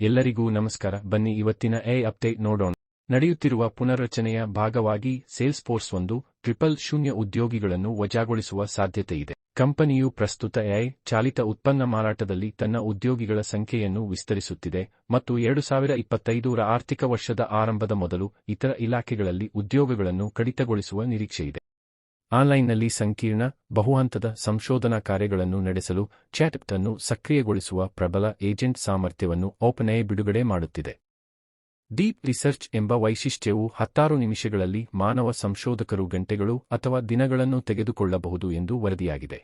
ಎಲ್ಲರಿಗೂ ನಮಸ್ಕಾರ. ಬನ್ನಿ ಇವತ್ತಿನ ಎಐ ಅಪ್ಡೇಟ್ ನೋಡೋಣ. ನಡೆಯುತ್ತಿರುವ ಪುನರ್ರಚನೆಯ ಭಾಗವಾಗಿ ಸೇಲ್ಸ್ಫೋರ್ಸ್ 1.0 ಉದ್ಯೋಗಿಗಳನ್ನು ವಜಾಗೊಳಿಸುವ ಸಾಧ್ಯತೆಯಿದೆ. ಕಂಪನಿಯು ಪ್ರಸ್ತುತ ಎಐ ಚಾಲಿತ ಉತ್ಪನ್ನ ಮಾರಾಟದಲ್ಲಿ ತನ್ನ ಉದ್ಯೋಗಿಗಳ ಸಂಖ್ಯೆಯನ್ನು ವಿಸ್ತರಿಸುತ್ತಿದೆ ಮತ್ತು 2025ರ ಆರ್ಥಿಕ ವರ್ಷದ ಆರಂಭದ ಮೊದಲು ಇತರ ಇಲಾಖೆಗಳಲ್ಲಿ ಉದ್ಯೋಗಗಳನ್ನು ಕಡಿತಗೊಳಿಸುವ ನಿರೀಕ್ಷೆಯಿದೆ. ಆನ್ಲೈನ್ನಲ್ಲಿ ಸಂಕೀರ್ಣ, ಬಹುಹಂತದ ಸಂಶೋಧನಾ ಕಾರ್ಯಗಳನ್ನು ನಡೆಸಲು ಚಾಟ್ಬಾಟ್ ಅನ್ನು ಸಕ್ರಿಯಗೊಳಿಸುವ ಪ್ರಬಲ ಏಜೆಂಟ್ ಸಾಮರ್ಥ್ಯವನ್ನು ಓಪನ್ಎಐ ಬಿಡುಗಡೆ ಮಾಡುತ್ತಿದೆ. ಡೀಪ್ ರಿಸರ್ಚ್ ಎಂಬ ವೈಶಿಷ್ಟ್ಯವು 16 ನಿಮಿಷಗಳಲ್ಲಿ ಮಾನವ ಸಂಶೋಧಕರು ಗಂಟೆಗಳು ಅಥವಾ ದಿನಗಳನ್ನು ತೆಗೆದುಕೊಳ್ಳಬಹುದು ಎಂದು ವರದಿಯಾಗಿದೆ.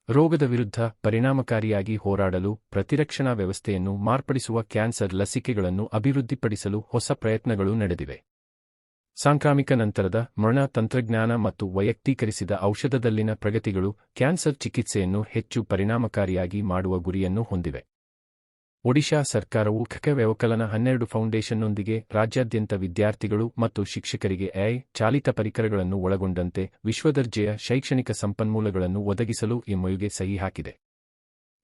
ರೋಗದ ವಿರುದ್ಧ ಪರಿಣಾಮಕಾರಿಯಾಗಿ ಹೋರಾಡಲು ಪ್ರತಿರಕ್ಷಣಾ ವ್ಯವಸ್ಥೆಯನ್ನು ಮಾರ್ಪಡಿಸುವ ಕ್ಯಾನ್ಸರ್ ಲಸಿಕೆಗಳನ್ನು ಅಭಿವೃದ್ಧಿಪಡಿಸಲು ಹೊಸ ಪ್ರಯತ್ನಗಳು ನಡೆದಿವೆ. ಸಾಂಕ್ರಾಮಿಕ ನಂತರದ ಮರಣ ತಂತ್ರಜ್ಞಾನ ಮತ್ತು ವೈಯಕ್ತೀಕರಿಸಿದ ಔಷಧದಲ್ಲಿನ ಪ್ರಗತಿಗಳು ಕ್ಯಾನ್ಸರ್ ಚಿಕಿತ್ಸೆಯನ್ನು ಹೆಚ್ಚು ಪರಿಣಾಮಕಾರಿಯಾಗಿ ಮಾಡುವ ಗುರಿಯನ್ನು ಹೊಂದಿವೆ. ಒಡಿಶಾ ಸರ್ಕಾರವು ವ್ಯವಕಲನ 12 ಫೌಂಡೇಶನ್ನೊಂದಿಗೆ ರಾಜ್ಯಾದ್ಯಂತ ವಿದ್ಯಾರ್ಥಿಗಳು ಮತ್ತು ಶಿಕ್ಷಕರಿಗೆ ಎಐ ಚಾಲಿತ ಪರಿಕರಗಳನ್ನು ಒಳಗೊಂಡಂತೆ ವಿಶ್ವದರ್ಜೆಯ ಶೈಕ್ಷಣಿಕ ಸಂಪನ್ಮೂಲಗಳನ್ನು ಒದಗಿಸಲು ಎಂಒಯುಗೆ ಸಹಿ ಹಾಕಿದೆ.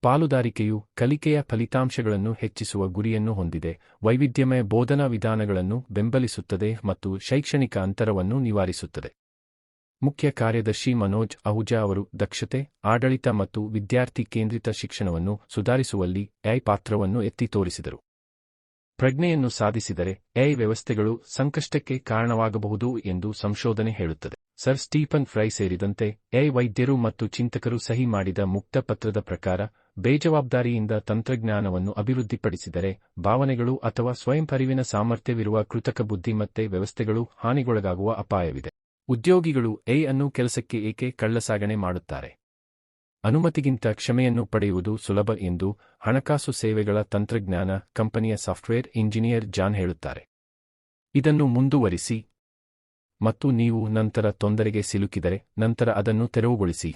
ಪಾಲುದಾರಿಕೆಯು ಕಲಿಕೆಯ ಫಲಿತಾಂಶಗಳನ್ನು ಹೆಚ್ಚಿಸುವ ಗುರಿಯನ್ನು ಹೊಂದಿದೆ, ವೈವಿಧ್ಯಮಯ ಬೋಧನಾ ವಿಧಾನಗಳನ್ನು ಬೆಂಬಲಿಸುತ್ತದೆ ಮತ್ತು ಶೈಕ್ಷಣಿಕ ಅಂತರವನ್ನು ನಿವಾರಿಸುತ್ತದೆ. ಮುಖ್ಯ ಕಾರ್ಯದರ್ಶಿ ಮನೋಜ್ ಅಹುಜಾ ಅವರು ದಕ್ಷತೆ, ಆಡಳಿತ ಮತ್ತು ವಿದ್ಯಾರ್ಥಿ ಕೇಂದ್ರಿತ ಶಿಕ್ಷಣವನ್ನು ಸುಧಾರಿಸುವಲ್ಲಿ ಎಐ ಪಾತ್ರವನ್ನು ಎತ್ತಿ ತೋರಿಸಿದರು. ಪ್ರಜ್ಞೆಯನ್ನು ಸಾಧಿಸಿದರೆ ಎಐ ವ್ಯವಸ್ಥೆಗಳು ಸಂಕಷ್ಟಕ್ಕೆ ಕಾರಣವಾಗಬಹುದು ಎಂದು ಸಂಶೋಧನೆ ಹೇಳುತ್ತದೆ. ಸರ್ ಸ್ಟೀಫನ್ ಫ್ರೈ ಸೇರಿದಂತೆ ಎಐ ವೈದ್ಯರು ಮತ್ತು ಚಿಂತಕರು ಸಹಿ ಮಾಡಿದ ಮುಕ್ತ ಪತ್ರದ ಪ್ರಕಾರ, ಬೇಜವಾಬ್ದಾರಿಯಿಂದ ತಂತ್ರಜ್ಞಾನವನ್ನು ಅಭಿವೃದ್ಧಿಪಡಿಸಿದರೆ ಭಾವನೆಗಳು ಅಥವಾ ಸ್ವಯಂಪರಿವಿನ ಸಾಮರ್ಥ್ಯವಿರುವ ಕೃತಕ ಬುದ್ಧಿಮತ್ತೆ ವ್ಯವಸ್ಥೆಗಳು ಹಾನಿಗೊಳಗಾಗುವ ಅಪಾಯವಿದೆ. ಉದ್ಯೋಗಿಗಳು ಎಐ ಅನ್ನು ಕೆಲಸಕ್ಕೆ ಏಕೆ ಕಳ್ಳಸಾಗಣೆ ಮಾಡುತ್ತಾರೆ? ಅನುಮತಿಗಿಂತ ಕ್ಷಮೆಯನ್ನು ಪಡೆಯುವುದು ಸುಲಭ ಎಂದು ಹಣಕಾಸು ಸೇವೆಗಳ ತಂತ್ರಜ್ಞಾನ ಕಂಪನಿಯ ಸಾಫ್ಟ್ವೇರ್ ಇಂಜಿನಿಯರ್ ಜಾನ್ ಹೇಳುತ್ತಾರೆ. ಇದನ್ನು ಮುಂದುವರಿಸಿ ಮತ್ತು ನೀವು ನಂತರ ತೊಂದರೆಗೆ ಸಿಲುಕಿದರೆ ನಂತರ ಅದನ್ನು ತೆರವುಗೊಳಿಸಿ.